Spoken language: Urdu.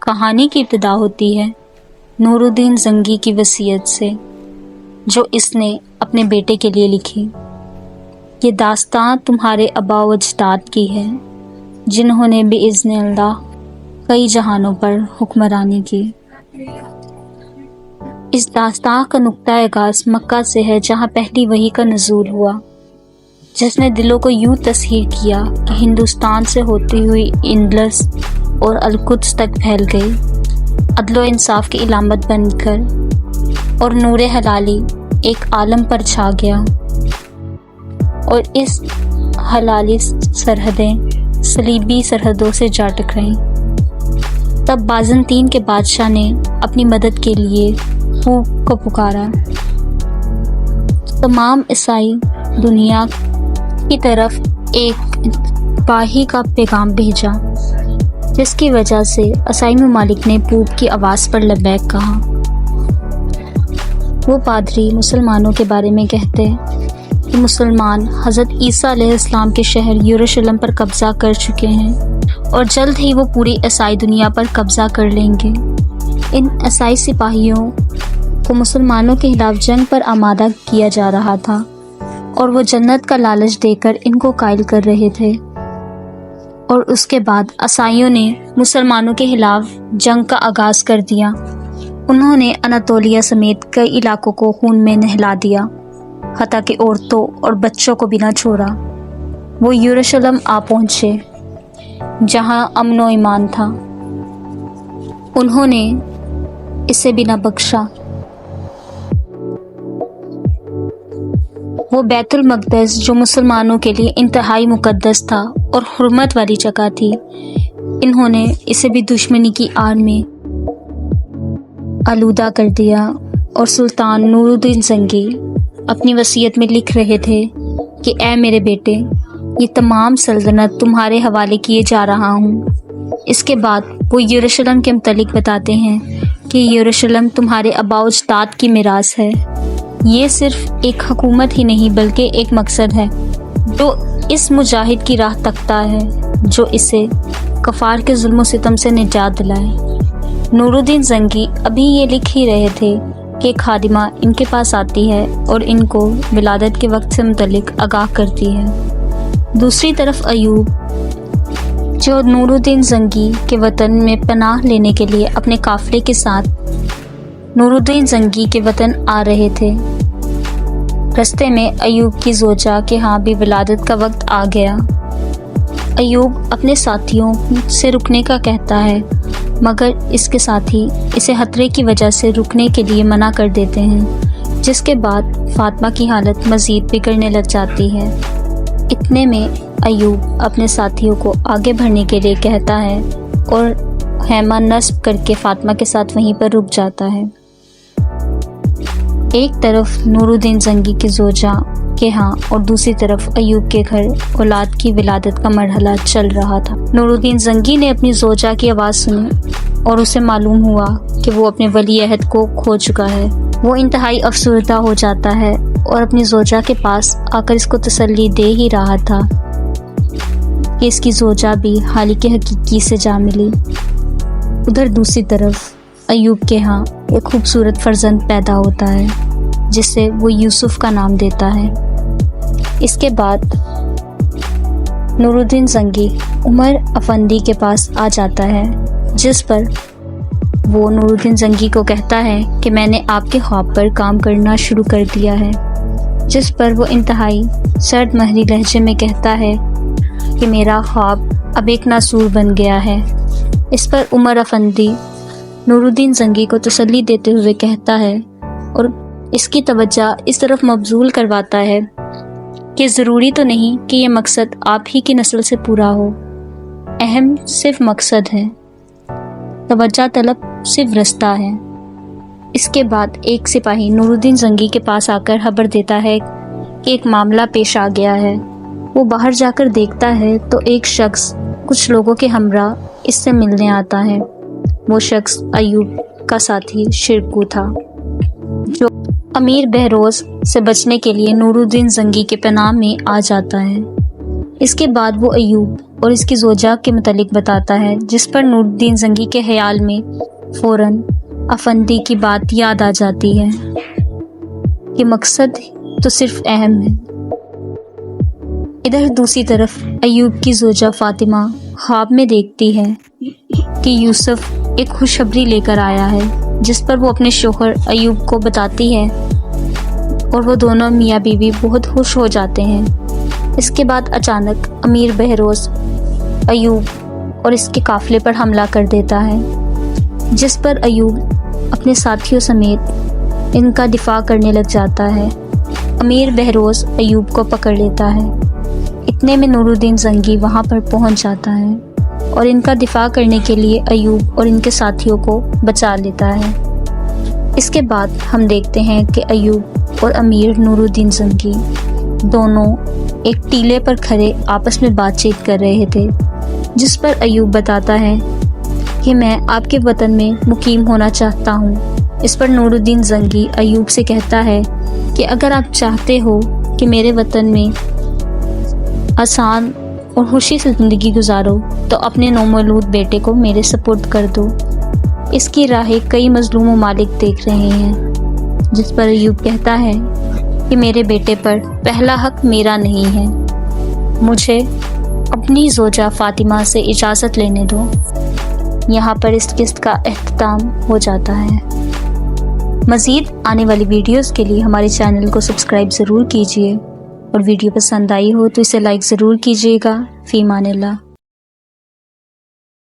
کہانی کی ابتدا ہوتی ہے نور الدین زنگی کی وصیت سے، جو اس نے اپنے بیٹے کے لیے لکھی۔ یہ داستان تمہارے آباء و اجداد کی ہے، جنہوں نے بإذن اللہ کئی جہانوں پر حکمرانی کی۔ اس داستان کا نقطہ آغاز مکہ سے ہے، جہاں پہلی وحی کا نزول ہوا، جس نے دلوں کو یوں تسخیر کیا کہ ہندوستان سے ہوتی ہوئی اندلس اور القدس تک پھیل گئی، عدل و انصاف کی علامت بن کر، اور نور حلالی ایک عالم پر چھا گیا، اور اس حلالی سرحدیں صلیبی سرحدوں سے جا ٹکرائیں۔ تب بازنطین کے بادشاہ نے اپنی مدد کے لیے خوب کو پکارا، تمام عیسائی دنیا کی طرف ایک تباہی کا پیغام بھیجا، جس کی وجہ سے عیسائی ممالک نے پوپ کی آواز پر لبیک کہا۔ وہ پادری مسلمانوں کے بارے میں کہتے کہ مسلمان حضرت عیسیٰ علیہ السلام کے شہر یروشلم پر قبضہ کر چکے ہیں، اور جلد ہی وہ پوری عیسائی دنیا پر قبضہ کر لیں گے۔ ان عیسائی سپاہیوں کو مسلمانوں کے خلاف جنگ پر آمادہ کیا جا رہا تھا، اور وہ جنت کا لالچ دے کر ان کو قائل کر رہے تھے۔ اور اس کے بعد عیسائیوں نے مسلمانوں کے خلاف جنگ کا آغاز کر دیا۔ انہوں نے اناتولیہ سمیت کئی علاقوں کو خون میں نہلا دیا، حتیٰ کہ عورتوں اور بچوں کو بھی نہ چھوڑا۔ وہ یروشلم آ پہنچے، جہاں امن و ایمان تھا۔ انہوں نے اسے بھی نہ بخشا۔ وہ بیت المقدس، جو مسلمانوں کے لیے انتہائی مقدس تھا اور حرمت والی جگہ تھی، انہوں نے اسے بھی دشمنی کی آڑ میں آلودہ کر دیا۔ اور سلطان نور الدین زنگی اپنی وصیت میں لکھ رہے تھے کہ اے میرے بیٹے، یہ تمام سلطنت تمہارے حوالے کیے جا رہا ہوں۔ اس کے بعد وہ یروشلم کے متعلق بتاتے ہیں کہ یروشلم تمہارے آباء و اجداد کی میراث ہے۔ یہ صرف ایک حکومت ہی نہیں بلکہ ایک مقصد ہے، جو اس مجاہد کی راہ تکتا ہے، جو اسے کفار کے ظلم و ستم سے نجات دلائے۔ نور الدین زنگی ابھی یہ لکھ ہی رہے تھے کہ ایک خادمہ ان کے پاس آتی ہے اور ان کو ولادت کے وقت سے متعلق آگاہ کرتی ہے۔ دوسری طرف ایوب، جو نور الدین زنگی کے وطن میں پناہ لینے کے لیے اپنے قافلے کے ساتھ نور الدین زنگی کے وطن آ رہے تھے، رستے میں ایوب کی زوجہ کے ہاں بھی ولادت کا وقت آ گیا۔ ایوب اپنے ساتھیوں سے رکنے کا کہتا ہے، مگر اس کے ساتھی اسے خطرے کی وجہ سے رکنے کے لیے منع کر دیتے ہیں، جس کے بعد فاطمہ کی حالت مزید بگڑنے لگ جاتی ہے۔ اتنے میں ایوب اپنے ساتھیوں کو آگے بڑھنے کے لیے کہتا ہے اور خیمہ نصب کر کے فاطمہ کے ساتھ وہیں پر رک جاتا ہے۔ ایک طرف نور الدین زنگی کی زوجہ کے ہاں اور دوسری طرف ایوب کے گھر اولاد کی ولادت کا مرحلہ چل رہا تھا۔ نور الدین زنگی نے اپنی زوجہ کی آواز سنی اور اسے معلوم ہوا کہ وہ اپنے ولی عہد کو کھو چکا ہے۔ وہ انتہائی افسردہ ہو جاتا ہے اور اپنی زوجہ کے پاس آ کر اس کو تسلی دے ہی رہا تھا کہ اس کی زوجہ بھی خالق حقیقی سے جا ملی۔ ادھر دوسری طرف ایوب کے ہاں ایک خوبصورت فرزند پیدا ہوتا ہے، جسے وہ یوسف کا نام دیتا ہے۔ اس کے بعد نور الدین زنگی عمر افندی کے پاس آ جاتا ہے، جس پر وہ نور الدین زنگی کو کہتا ہے کہ میں نے آپ کے خواب پر کام کرنا شروع کر دیا ہے، جس پر وہ انتہائی سرد مہری لہجے میں کہتا ہے کہ میرا خواب اب ایک ناسور بن گیا ہے۔ اس پر عمر افندی نور الدین زنگی کو تسلی دیتے ہوئے کہتا ہے اور اس کی توجہ اس طرف مبذول کرواتا ہے کہ ضروری تو نہیں کہ یہ مقصد آپ ہی کی نسل سے پورا ہو، اہم صرف مقصد ہے، توجہ طلب صرف رستہ ہے۔ اس کے بعد ایک سپاہی نور الدین زنگی کے پاس آ کر خبر دیتا ہے کہ ایک معاملہ پیش آ گیا ہے۔ وہ باہر جا کر دیکھتا ہے تو ایک شخص کچھ لوگوں کے ہمراہ اس سے ملنے آتا ہے۔ وہ شخص ایوب کا ساتھی شرکو تھا، جو امیر بہروز سے بچنے کے لیے نور الدین زنگی کے پناہ میں آ جاتا ہے۔ اس کے بعد وہ ایوب اور اس کی زوجہ کے متعلق بتاتا ہے، جس پر نور الدین زنگی کے خیال میں فوراً افندی کی بات یاد آ جاتی ہے کہ مقصد تو صرف اہم ہے۔ ادھر دوسری طرف ایوب کی زوجہ فاطمہ خواب میں دیکھتی ہے کہ یوسف ایک خوشخبری لے کر آیا ہے، جس پر وہ اپنے شوہر ایوب کو بتاتی ہے اور وہ دونوں میاں بیوی بہت خوش ہو جاتے ہیں۔ اس کے بعد اچانک امیر بہروز ایوب اور اس کے قافلے پر حملہ کر دیتا ہے، جس پر ایوب اپنے ساتھیوں سمیت ان کا دفاع کرنے لگ جاتا ہے۔ امیر بہروز ایوب کو پکڑ لیتا ہے۔ اتنے میں نور الدین زنگی وہاں پر پہنچ جاتا ہے اور ان کا دفاع کرنے کے لیے ایوب اور ان کے ساتھیوں کو بچا لیتا ہے۔ اس کے بعد ہم دیکھتے ہیں کہ ایوب اور امیر نور الدین زنگی دونوں ایک ٹیلے پر کھڑے آپس میں بات چیت کر رہے تھے، جس پر ایوب بتاتا ہے کہ میں آپ کے وطن میں مقیم ہونا چاہتا ہوں۔ اس پر نور الدین زنگی ایوب سے کہتا ہے کہ اگر آپ چاہتے ہو کہ میرے وطن میں آسان اور خوشی سے زندگی گزارو تو اپنے نومولود بیٹے کو میرے سپرد کر دو۔ اس کی راہیں کئی مظلوم ممالک دیکھ رہے ہیں، جس پر ایوب کہتا ہے کہ میرے بیٹے پر پہلا حق میرا نہیں ہے، مجھے اپنی زوجہ فاطمہ سے اجازت لینے دو۔ یہاں پر اس قسط کا اختتام ہو جاتا ہے۔ مزید آنے والی ویڈیوز کے لیے ہمارے چینل کو سبسکرائب ضرور کیجیے، اور ویڈیو پسند آئی ہو تو اسے لائک ضرور کیجیے گا۔ فی امان اللہ۔